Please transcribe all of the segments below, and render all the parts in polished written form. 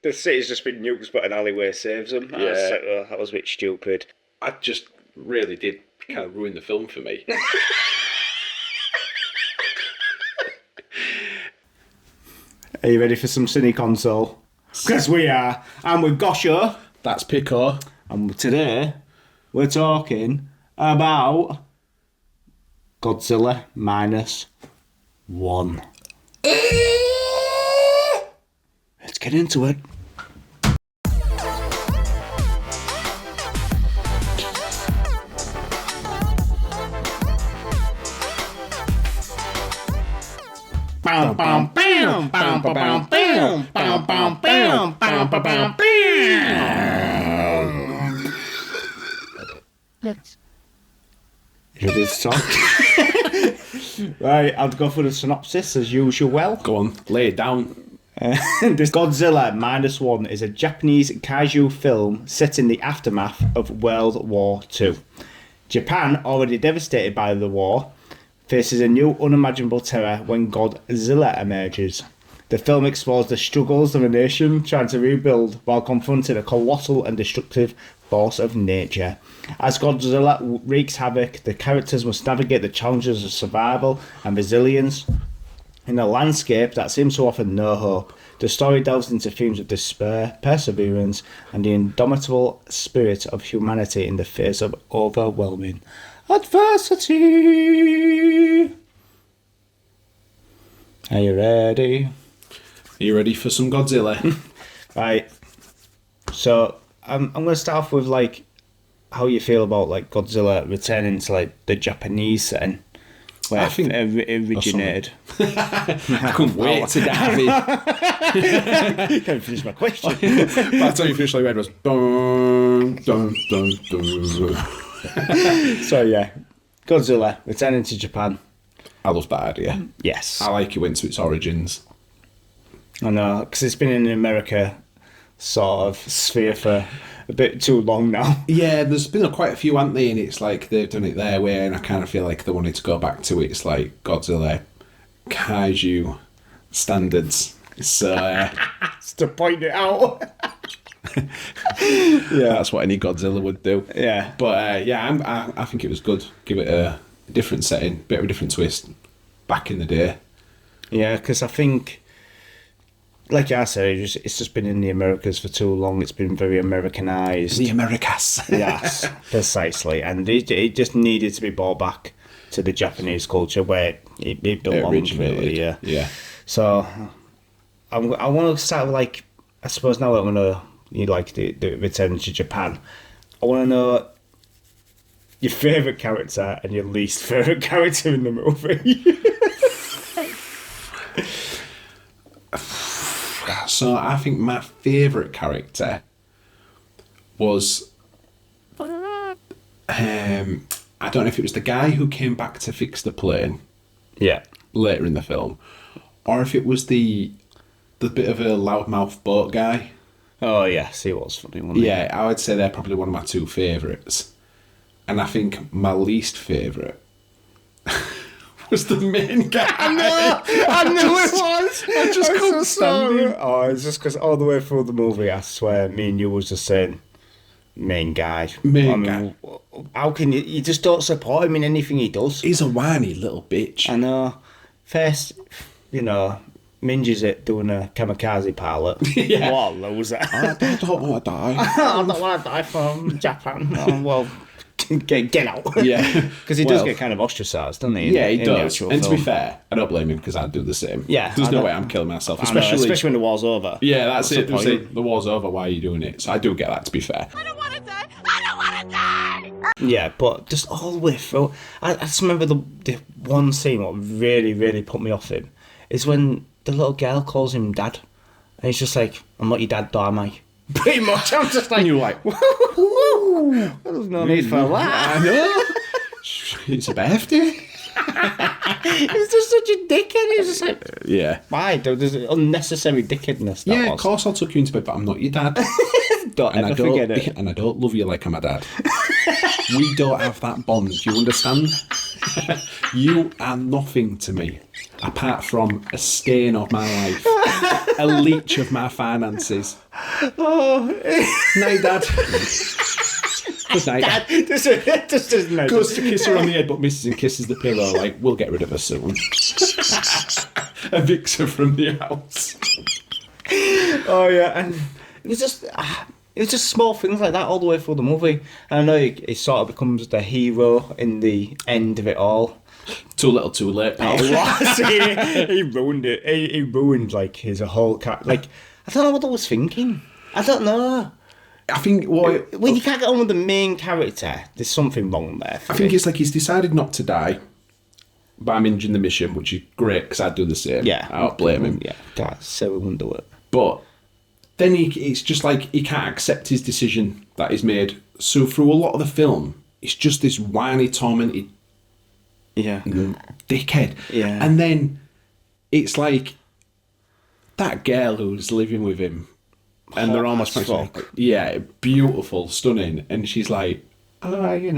The city's just been nuked, but an alleyway saves them. I was like, oh, that was a bit stupid. I just really did kind of ruin the film for me. Are you ready for some Cine Console? Because we are. I'm with Gosho. That's Pico. And today, we're talking about Godzilla Minus One. Let's get into it. Bam, bam, bam, bam, bam, bam, bam, bam, bam, bam, bam, bam, bam. You ready to talk? Right, I'll go for the synopsis as usual. Go on, lay it down. This Godzilla Minus One is a Japanese kaiju film set in the aftermath of World War II. Japan, already devastated by the war, faces a new unimaginable terror when Godzilla emerges. The film explores the struggles of a nation trying to rebuild while confronting a colossal and destructive force of nature. As Godzilla wreaks havoc, the characters must navigate the challenges of survival and resilience in a landscape that seems to offer no hope. The story delves into themes of despair, perseverance, and the indomitable spirit of humanity in the face of overwhelming adversity. Are you ready? Are you ready for some Godzilla? Right. So I'm going to start off with like how you feel about like Godzilla returning to like the Japanese setting where I think it originated. I couldn't wait to dive in. Can't finish my question. By the time you finished, like, read was dun, dun, dun, dun. So yeah, Godzilla returning to Japan. I love that idea. Yes. I like it went to its origins. I know, because it's been in America sort of sphere for a bit too long now. Yeah, there's been quite a few, haven't they? And it's like they've done it their way, and I kind of feel like they wanted to go back to it. It's like Godzilla kaiju standards. So Just to point it out. yeah, that's what any Godzilla would do. Yeah. But I think it was good. Give it a different setting, bit of a different twist. Back in the day. Yeah, because I think, like I said, it's just been in the Americas for too long. It's been very Americanized. The Americas. Yes, precisely. And it just needed to be brought back to the Japanese culture where it belonged, really. Yeah. Yeah. So I want to start with, like, I suppose now I'm going to, the return to Japan. I want to know your favourite character and your least favourite character in the movie. So I think my favourite character was I don't know if it was the guy who came back to fix the plane Yeah. later in the film, or if it was the bit of a loudmouth boat guy. Oh, yes, he was funny, wasn't he? Yeah, I would say they're probably one of my two favourites. And I think my least favourite was the main guy. I knew it was. I just couldn't stand him. Oh, it's just because all the way through the movie, I swear, me and you was just saying, main guy. Guy. How can you just don't support him in anything he does? He's a whiny little bitch. I know. First, Minge is it doing a kamikaze pilot. Yeah. What a loser. I don't want to die. I don't want to die from Japan. Oh, well, get out. Yeah. Because he does get kind of ostracised, doesn't he? Yeah, he in the does. actual And to be film. fair, I don't blame him because I'd do the same. Yeah, There's I no don't- way I'm killing myself. I know, especially when the war's over. Yeah, that's What's it. the point? The war's over. Why are you doing it? So I do get that, to be fair. I don't want to die! I don't want to die! Yeah, but just all the way through, I just remember the one scene what really, really put me off him is when the little girl calls him dad, and he's just like, "I'm not your dad, though, am I?" Pretty much. I'm just like, And you're like, there's no need for that. I know. It's a birthday. He's just such a dickhead. He's just like, Yeah. why? There's unnecessary dickedness. Yeah, of course I'll tuck you into bed, but I'm not your dad. Don't And ever I don't, forget it. and I don't love you like I'm a dad. We don't have that bond, do you understand? You are nothing to me, apart from a stain of my life, a leech of my finances, Night, Dad. Good night. Dad, just doesn't know. Goes to kiss her on the head, but misses and kisses the pillow. Like, we'll get rid of her soon. Evicts her from the house. Oh yeah, and it was just small things like that all the way through the movie. And I know he sort of becomes the hero in the end of it all. Too little, too late. He ruined it. He ruined like his whole like. I don't know what I was thinking. I don't know. I think when you can't get on with the main character, there's something wrong there. I think it's like he's decided not to die by managing the mission, which is great because I'd do the same. Yeah, I don't blame him. Yeah, that's so we wouldn't do it. But then it's just like he can't accept his decision that he's made. So through a lot of the film, it's just this whiny, tormented dickhead. Yeah. And then it's like that girl who's living with him, and they're almost like, beautiful, stunning, and she's like, everyone's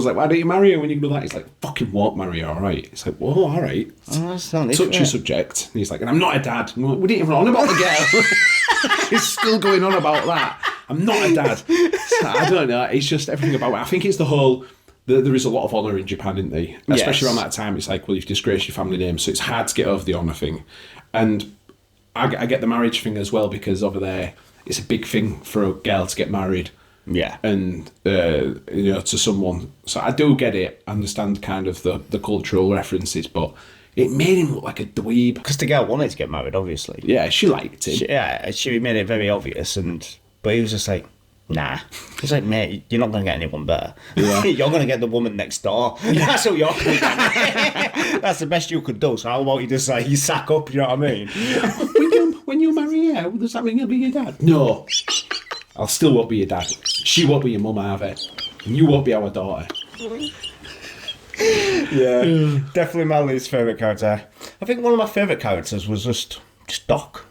like, why don't you marry her when you can do that? He's like, fucking won't marry her, all right? It's like, whoa, all right. Touchy subject. And he's like, and I'm not a dad. We didn't even on about the girl. He's still going on about that. I'm not a dad. So, I don't know. It's just everything about it. I think it's the whole. There is a lot of honour in Japan, isn't there? Especially around that time. It's like, well, you've disgraced your family name, so it's hard to get over the honour thing. And I get the marriage thing as well, because over there, it's a big thing for a girl to get married. Yeah. And, to someone. So I do get it. I understand kind of the cultural references, but it made him look like a dweeb. Because the girl wanted to get married, obviously. Yeah, she liked him. She made it very obvious, but he was just like, nah. He's like, mate, you're not going to get anyone better. Yeah. You're going to get the woman next door. That's what you're going to get. That's the best you could do. So how about you just you sack up, you know what I mean? When you marry her, does that mean you'll be your dad? No. I'll still won't be your dad. She won't be your mum either. And you won't be our daughter. Yeah. Definitely my least favourite character. I think one of my favourite characters was just Doc.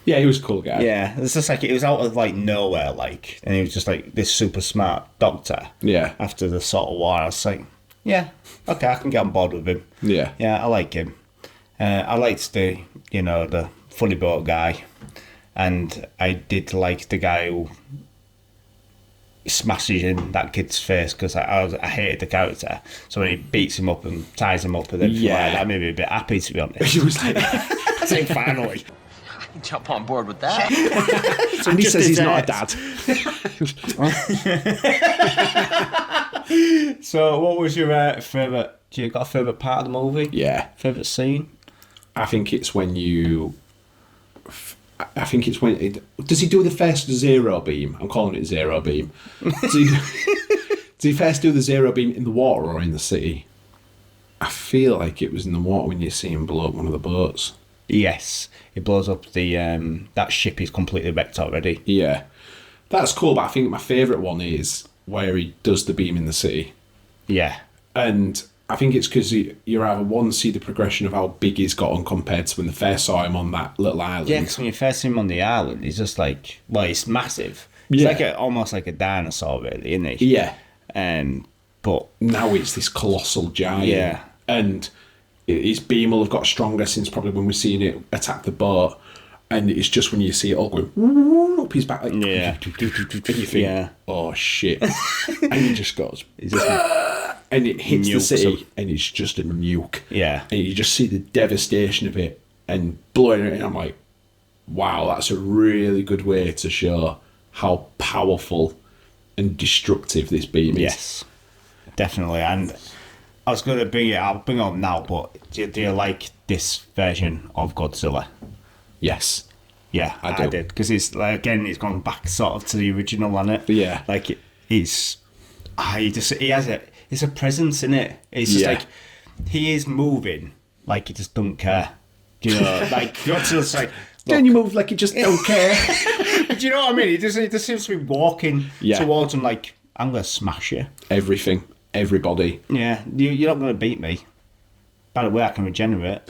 Yeah, he was a cool guy. Yeah, it's just like it was out of nowhere, and he was just like this super smart doctor. Yeah. After the sort of war, I was like, yeah, okay, I can get on board with him. Yeah. Yeah, I like him. I liked the funny boat guy, and I did like the guy who smashes in that kid's face because I hated the character. So when he beats him up and ties him up and everything that made me a bit happy, to be honest. He was like, I think finally. Jump on board with that. And he says he's not a dad. So, what was your favourite? Do you got a favourite part of the movie? Yeah. Favourite scene? I think it's when does he do the first zero beam? I'm calling it zero beam. Does he first do the zero beam in the water or in the city? I feel like it was in the water when you see him blow up one of the boats. Yes, it blows up the that ship is completely wrecked already. Yeah, that's cool. But I think my favourite one is where he does the beam in the city. Yeah, and I think it's because you're either see the progression of how big he's gotten compared to when they first saw him on that little island. Yeah, because when you first see him on the island, he's just like, well, he's massive. He's almost like a dinosaur, really, isn't he? Yeah. But now it's this colossal giant. Yeah. And his beam will have got stronger since probably when we've seen it attack the boat. And it's just when you see it all going up his back, like, and you think, oh shit. And he just goes, and it hits the city, and it's just a nuke. Yeah. And you just see the devastation of it and blowing it, and I'm like, wow, that's a really good way to show how powerful and destructive this beam is. Yes, definitely. And I was going to I'll bring it up now, but do you like this version of Godzilla? Yes. Yeah, I did. Because it's, again, it's gone back sort of to the original, on it. Yeah. It's a presence in it. It's just he is moving like he just don't care. Do you know? Godzilla's like, don't you move like you just don't care? Do you know what I mean? He just seems to be walking towards him like, I'm going to smash you. Everything. Everybody. Yeah, you're not going to beat me. By the way, I can regenerate.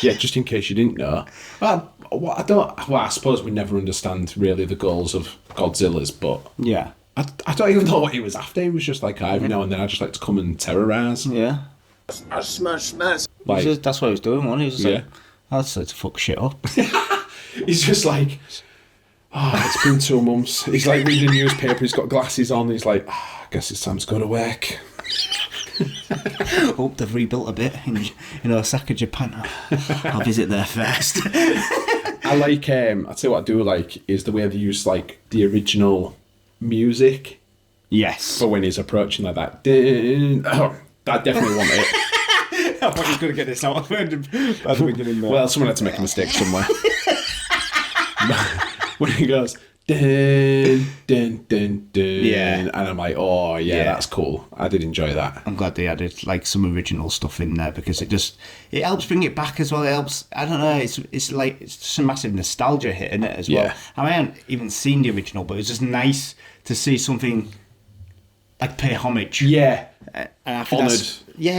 Yeah, just in case you didn't know. I suppose we never understand really the goals of Godzilla's, but yeah, I don't even know what he was after. He was just like, every now and then I just like to come and terrorise. Yeah. Smash. That's what he was doing, wasn't he? He was just like, I just like to fuck shit up. He's just like, it's been 2 months. He's like reading the newspaper, he's got glasses on, he's like, I guess it's time to go to work. Hope they've rebuilt a bit in Osaka, Japan. I'll visit there first. I like, I'll tell you what I do like, is the way they use, like, the original music. Yes. For when he's approaching like that. Oh, I definitely want it. I thought he was going to get this out at the beginning there. Well, someone had to make a mistake somewhere. When he goes, dun, dun, dun, dun, and I'm like, oh, yeah, that's cool. I did enjoy that. I'm glad they added like some original stuff in there because it helps bring it back as well. It helps, I don't know, it's just a massive nostalgia hit in it as well. I haven't even seen the original, but it's just nice to see something like pay homage. Yeah. And I think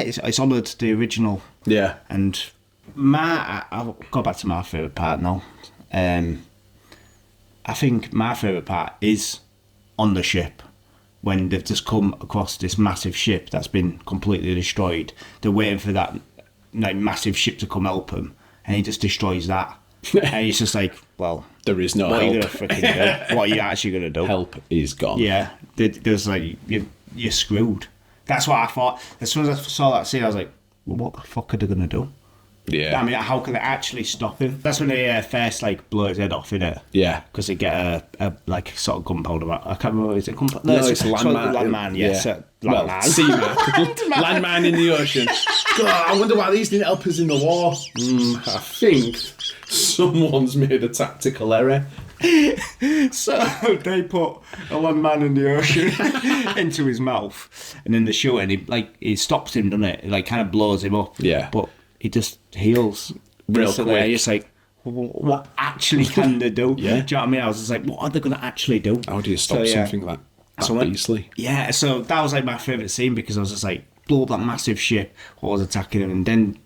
it's honoured the original. Yeah. And I'll go back to my favourite part now. I think my favourite part is on the ship when they've just come across this massive ship that's been completely destroyed. They're waiting for that massive ship to come help them, and he just destroys that. And he's just like, well, there is no help. What are you help. Gonna freaking do? What are you actually going to do? Help is gone. Yeah, there's like, you're screwed. That's what I thought. As soon as I saw that scene, I was like, well, what the fuck are they going to do? Yeah. I mean, how can they actually stop him? That's when they first blow his head off, innit? Yeah. Because they get a sort of gunpowder. I can't remember. Is it gunpowder? No, it's landmine. Landmine, yes. Yeah. Seaman. Landmine in the ocean. God, I wonder why these didn't help us in the war. I think someone's made a tactical error. So they put a landmine in the ocean into his mouth, and then they shoot it, and he stops him, doesn't it? It kind of blows him up. Yeah. But he just heals real quick. quick. You're just like, what actually can they do? Yeah. Do you know what I mean? I was just like, what are they going to actually do? How do you stop something like that beastly? Yeah, so that was like my favourite scene because I was just like, blew up that massive ship, what was attacking him, and then,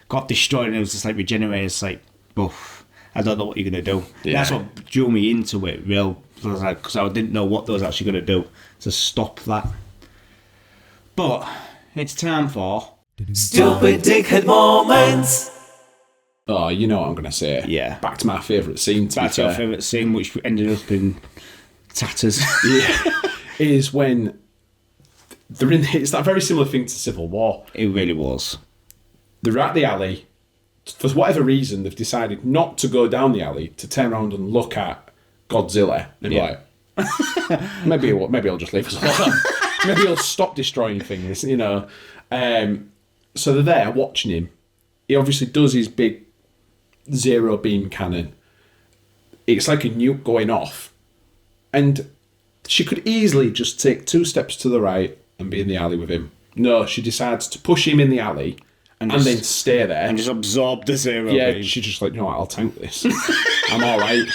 got destroyed, and it was just like regenerated. It's like, oof, I don't know what you're going to do. Yeah. That's what drew me into it, because I didn't know what they was actually going to do to stop that. But it's time for Stupid Dickhead Moments. Oh, you know what I'm going to say. Yeah. Back to my favourite scene. Back to our favourite scene, which ended up in tatters. Yeah. Is when they're in. It's that very similar thing to Civil War. It really was. They're at the alley. For whatever reason, they've decided not to go down the alley, to turn around and look at Godzilla and be like, maybe I'll just leave us alone. Maybe he'll stop destroying things, So they're there watching him. He obviously does his big zero beam cannon. It's like a nuke going off. And she could easily just take 2 steps to the right and be in the alley with him. No, she decides to push him in the alley and then stay there. And just absorb the zero beam. Yeah, she's just like, I'll tank this. I'm all right.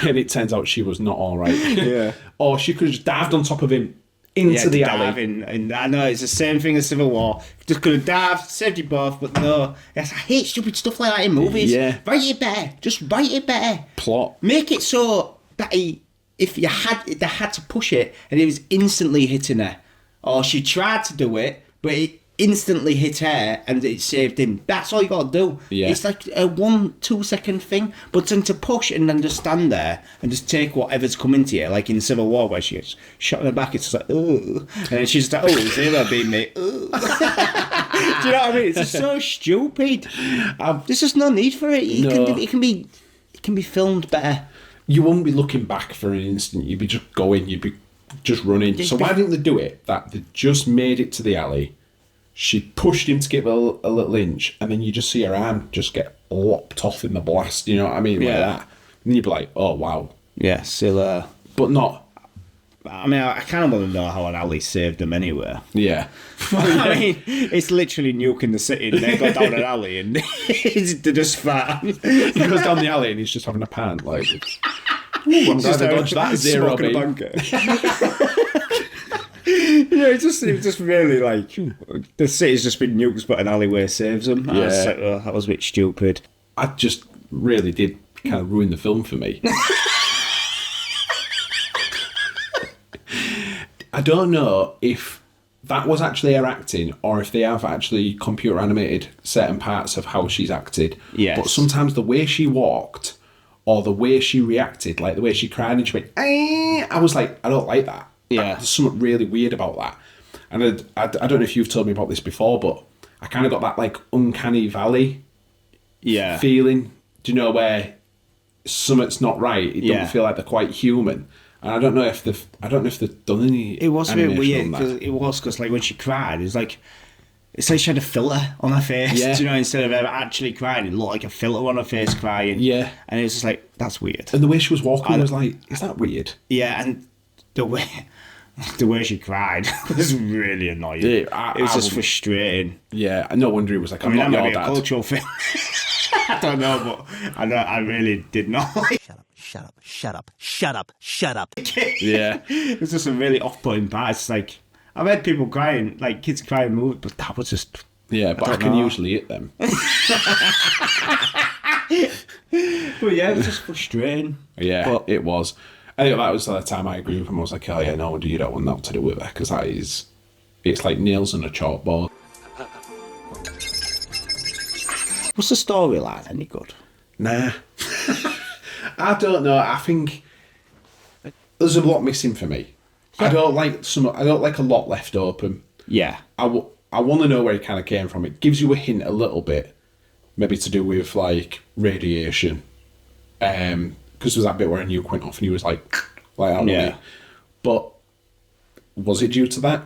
And it turns out she was not all right. Yeah. Or she could have just dived on top of him into the alley. And I know it's the same thing as Civil War. Just could have dived, saved you both, but no. Yes, I hate stupid stuff like that in movies. Yeah. Write it better. Just write it better. Plot. Make it so that they had to push it and it was instantly hitting her. Or she tried to do it, but it instantly hit her and it saved him. That's all you got to do. Yeah. It's like a 1-2 second thing, but then to push and then just stand there and just take whatever's coming to you, like in Civil War where she gets shot in the back, it's just like, ooh, and then she's just like, oh, zero beam me, ooh. Do you know what I mean? It's just so stupid. There's just no need for it. It can be filmed better. You won't be looking back for an instant. You'd be just going. You'd be just running. So why didn't they do it? That they just made it to the alley. She pushed him to give a little inch, and then you just see her arm just get lopped off in the blast. You know what I mean? Yeah. Like that. And you'd be like, oh wow. Yeah, still. But not. I mean, I kind of want to know how an alley saved them anyway. Yeah. I mean, it's literally nuking the city and they go down an alley and they're just fat. He goes down the alley and he's just having a pant. Like, I'm glad I dodged that zero beam. It's just really like, the city's just been nuked, but an alleyway saves them. Yeah. Like, that was a bit stupid. I just really did kind of ruin the film for me. I don't know if that was actually her acting, or if they have actually computer animated certain parts of how she's acted. Yes. But sometimes the way she walked, or the way she reacted, like the way she cried and she went, I was like, I don't like that. Yeah. There's something really weird about that. And I don't know if you've told me about this before, but I kind of got that like uncanny valley feeling. Do you know where something's not right? It doesn't feel like they're quite human. And I don't know if they've done any. It was a bit animation weird on that. because like when she cried, it's like she had a filter on her face. Yeah. Do you know, instead of her actually crying, it looked like a filter on her face crying. Yeah. And it was just like, that's weird. And the way she was walking was like, is that weird? Yeah, and the way she cried was really annoying. Yeah, it was just frustrating. Yeah, no wonder it was like, I'm that not might your be a dad. cultural thing. I don't know, but I really did not like. Shut up. Yeah. It was just a really off-putting part. It's like, I've had people crying, like kids crying in movies, but that was just... Yeah, but I can usually hit them. But yeah, it was just frustrating. Yeah, But it was. I think that was the time I agree with him. I was like, oh yeah, no, you don't want that to do with her, because it's like nails on a chalkboard. was the storyline any good? Nah. I don't know. I think there's a lot missing for me. I don't like a lot left open. Yeah. I want to know where it kind of came from. It gives you a hint a little bit, maybe to do with like radiation. Because there's that bit where a nuke went off and he was like that. Yeah. But was it due to that?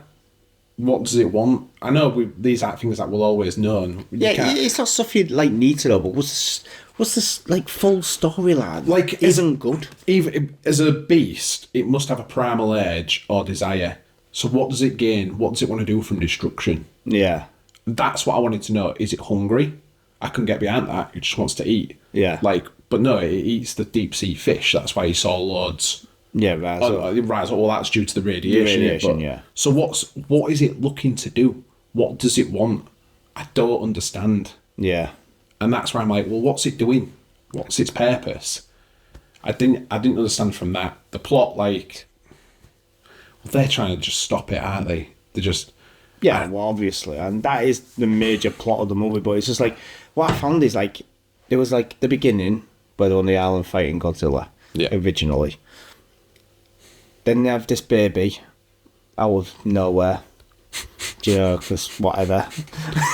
What does it want? I know with these things that we'll always know. And It's not stuff you'd like need to know, but what's this like full storyline? Like, isn't good. Even as a beast, it must have a primal urge or desire. So what does it gain? What does it want to do from destruction? Yeah. That's what I wanted to know. Is it hungry? I couldn't get behind that. It just wants to eat. Yeah. But no, it eats the deep sea fish. That's why he saw loads. Yeah, right. Well, that's due to the radiation. Yeah. So what is it looking to do? What does it want? I don't understand. Yeah. And that's where I'm like, well, what's it doing? What's its purpose? I didn't understand from that. The plot, like, they're trying to just stop it, aren't they? They're just... Yeah, well, obviously. And that is the major plot of the movie, but it's just like, what I found is like, there was like the beginning, where they're on the island fighting Godzilla, originally. Then they have this baby out of nowhere. You know, because whatever.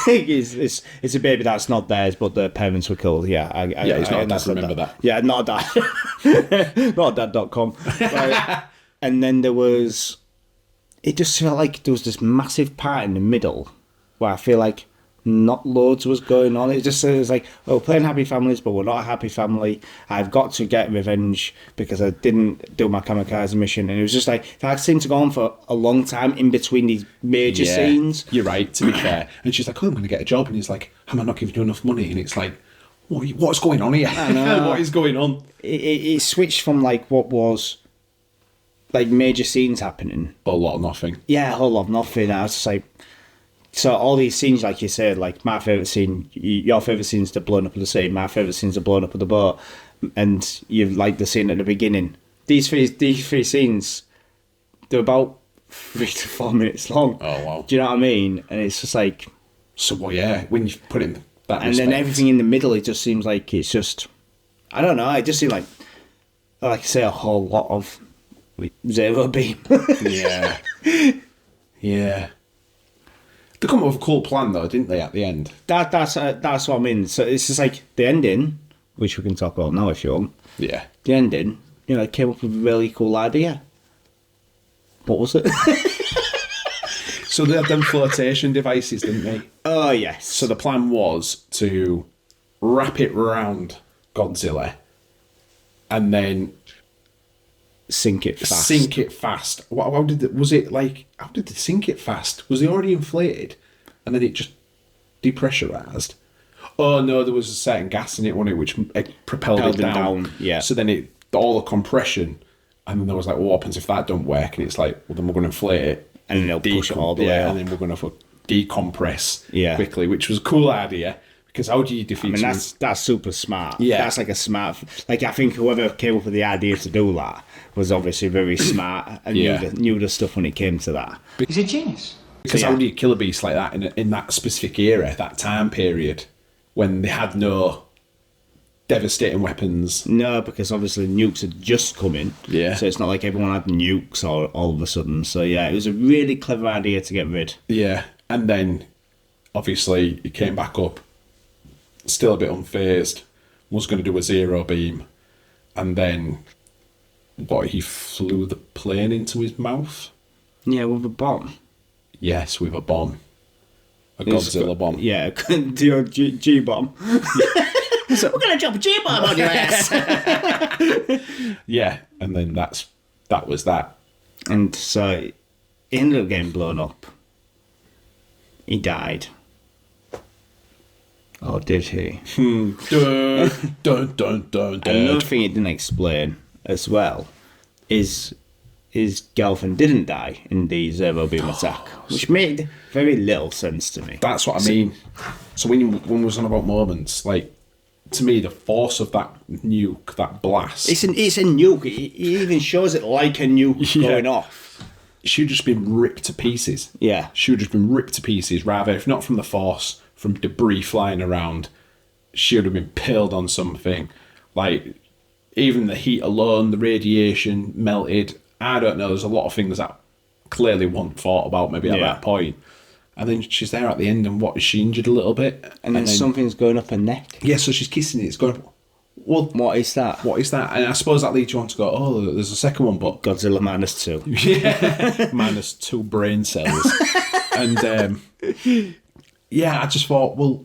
it's a baby that's not theirs, but the parents were killed. Yeah, it's not a dad, remember that. Yeah, not a dad. Not a dad.com. Right. And then there was... It just felt like there was this massive part in the middle where I feel like not loads was going on. It just was like, oh, playing happy families, but we're not a happy family. I've got to get revenge because I didn't do my kamikaze mission. And it was just like, that seemed to go on for a long time in between these major scenes. You're right, to be fair. And she's like, oh, I'm going to get a job. And he's like, am I not giving you enough money? And it's like, what's going on here? I know. What is going on? It switched from like what was like major scenes happening. A lot of nothing. Yeah, a whole lot of nothing. I was just like, so all these scenes, like you said, like my favourite scene, your favourite scene is the blowing up of the sea, my favourite scene is the blowing up of the boat, and you like the scene at the beginning. These three scenes, they're about 3 to 4 minutes long. Oh, wow. Do you know what I mean? And it's just like... So, well, yeah, when you put it in that And respect. then everything in the middle, it just seems like it's just... I don't know, it just seems like I say, a whole lot of zero beam. Yeah. Yeah. They come up with a cool plan, though, didn't they, at the end? That's what I mean. So it's just like the ending, which we can talk about now if you want. Yeah. The ending, you know, came up with a really cool idea. What was it? So they had them flotation devices, didn't they? Oh, yes. So the plan was to wrap it round Godzilla and then sink it fast. Sink it fast. How did they sink it fast? Was it already inflated and then it just depressurized? Oh no, there was a certain gas in it, wasn't it, which propelled it down. Yeah. So then all the compression, and then there was like, what happens if that don't work? And it's like, well, then we're going to inflate it. And then it'll push it all the way up. And then we're going to decompress quickly, which was a cool idea. Because how do you defeat? I mean, that's super smart. Yeah, that's like a smart. Like I think whoever came up with the idea to do that was obviously very smart and knew the stuff when it came to that. He's a genius. Because how do you kill a beast like that in that specific era, that time period, when they had no devastating weapons? No, because obviously nukes had just come in. Yeah. So it's not like everyone had nukes all of a sudden. So yeah, it was a really clever idea to get rid. Yeah. And then, obviously, he came back up, still a bit unfazed, was going to do a zero beam, and then, he flew the plane into his mouth? Yeah, with a bomb. Yes, with a bomb. A Godzilla bomb. Yeah, the G-bomb. So we're going to drop a G-bomb on your ass. Yeah, and then that was that. And so he ended up getting blown up. He died. Or did he? Dun, dun, dun, dun, dun. Another thing he didn't explain as well is his girlfriend didn't die in the zero beam attack, which made very little sense to me. That's what I mean. So when we was on about moments, like, to me, the force of that nuke, that blast... It's a nuke. He even shows it like a nuke going off. She would just been ripped to pieces. Yeah. She would have been ripped to pieces, rather, if not from the force, from debris flying around, she would have been pilled on something. Like, even the heat alone, the radiation melted. I don't know, there's a lot of things that clearly weren't thought about maybe at that point. And then she's there at the end, and is she injured a little bit? And then something's going up her neck. Yeah, so she's kissing it. It's going, well, what is that? What is that? And I suppose that leads you on to go, oh, there's a second one, but... Godzilla Minus 2. Yeah, minus 2 brain cells. And, yeah, I just thought, well,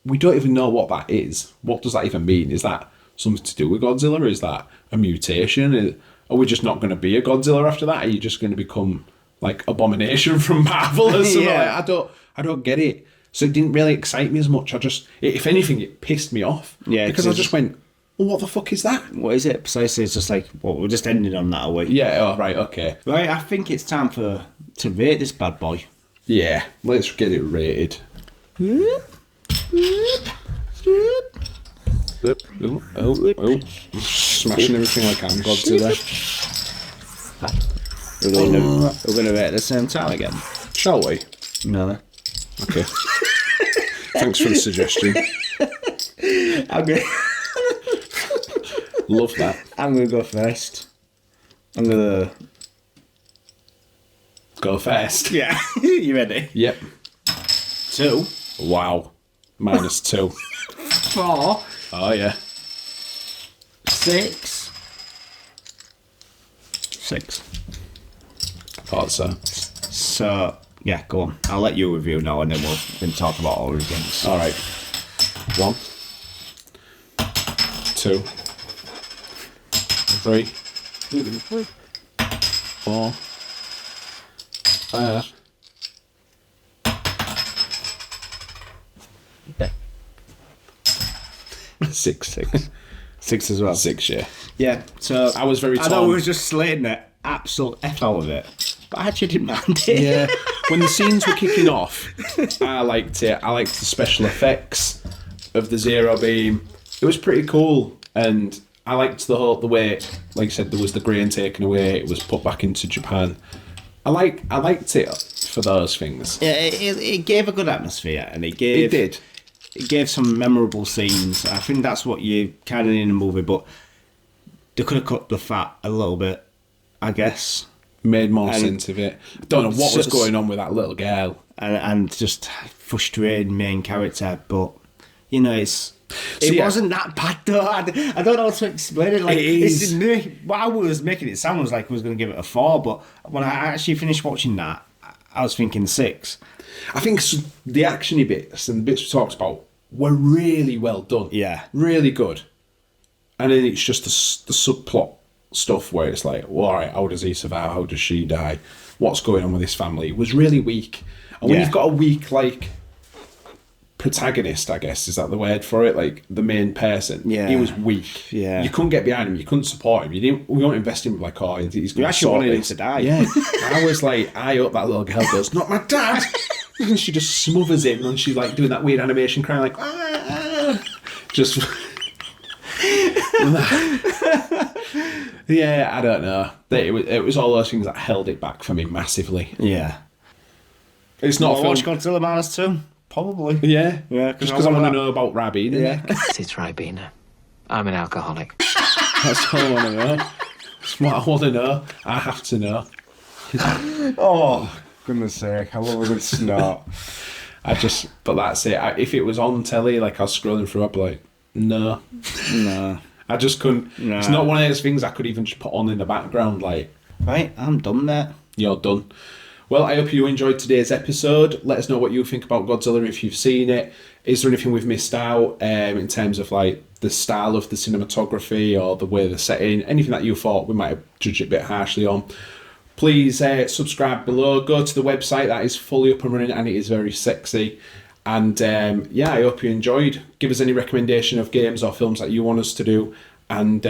we don't even know what that is. What does that even mean? Is that something to do with Godzilla? Is that a mutation? Are we just not going to be a Godzilla after that? Are you just going to become like Abomination from Marvel or something? Yeah. Like, I don't get it. So it didn't really excite me as much. If anything, it pissed me off. Yeah, because I just went, well, what the fuck is that? What is it? Precisely, it's just like, well, we're just ending on that, are we? Yeah, oh, right, okay. Right, I think it's time to rate this bad boy. Yeah, let's get it rated. Oh. Smashing everything like I'm Godzilla. We're going to rate at the same time again. Shall we? No. Okay. Thanks for the suggestion. Love that. I'm going to go first. I'm going to... Go first. Yeah. You ready? Yep. 2. Wow. Minus 2. 4. Oh, yeah. 6. 6. Thought so. So, yeah, go on. I'll let you review now and then we'll talk about all reviews. All right. 1, 2, 3, 4, 5. Six. 6 as well. 6, yeah. Yeah, so... I was very I thought torn. we were just slating the absolute F out of it. But I actually didn't mind it. Yeah. When the scenes were kicking off, I liked it. I liked the special effects of the zero beam. It was pretty cool. And I liked the way, like I said, there was the grain taken away. It was put back into Japan. I liked it for those things. Yeah, it gave a good atmosphere, and it gave... It did. It gave some memorable scenes. I think that's what you kind of need in a movie, but they could have cut the fat a little bit, I guess. Made more sense of it. I don't know what was going on with that little girl. And just frustrated main character, but, you know, it wasn't that bad though. I don't know how to explain it. Like, it is. What I was making it sound was like I was going to give it a 4, but when I actually finished watching that, I was thinking 6. I think the actiony bits and the bits we talked about were really well done. Yeah. Really good. And then it's just the subplot stuff where it's like, well, all right, how does he survive? How does she die? What's going on with his family? It was really weak. And when you've got a weak, like, protagonist, I guess, is that the word for it? Like, the main person. Yeah. He was weak. Yeah. You couldn't get behind him. You couldn't support him. We weren't investing in, like, oh, he's going to actually wanted him to die. Yeah. I was like, I hope that little girl goes, not my dad! And she just smothers him, and she's, like, doing that weird animation crying, like, ah! Just... Yeah, I don't know. It was all those things that held it back for me massively. Yeah. It's not a film. Watch Godzilla Minus 2? Probably. Yeah. Yeah, just because I want to know about Ribena. Yeah. It's Ribena. I'm an alcoholic. That's all I want to know. That's what I want to know. I have to know. Oh, goodness sake. I love a good snort. But that's it. If it was on telly, like I was scrolling through, I'd be like, no. I just couldn't. No. It's not one of those things I could even just put on in the background. Like, Right, I'm done, mate. you're done. Well, I hope you enjoyed today's episode. Let us know what you think about Godzilla if you've seen it. Is there anything we've missed out in terms of like the style of the cinematography or the way they're setting? Anything that you thought we might have judged it a bit harshly on? Please subscribe below. Go to the website. That is fully up and running and it is very sexy. And I hope you enjoyed. Give us any recommendation of games or films that you want us to do. And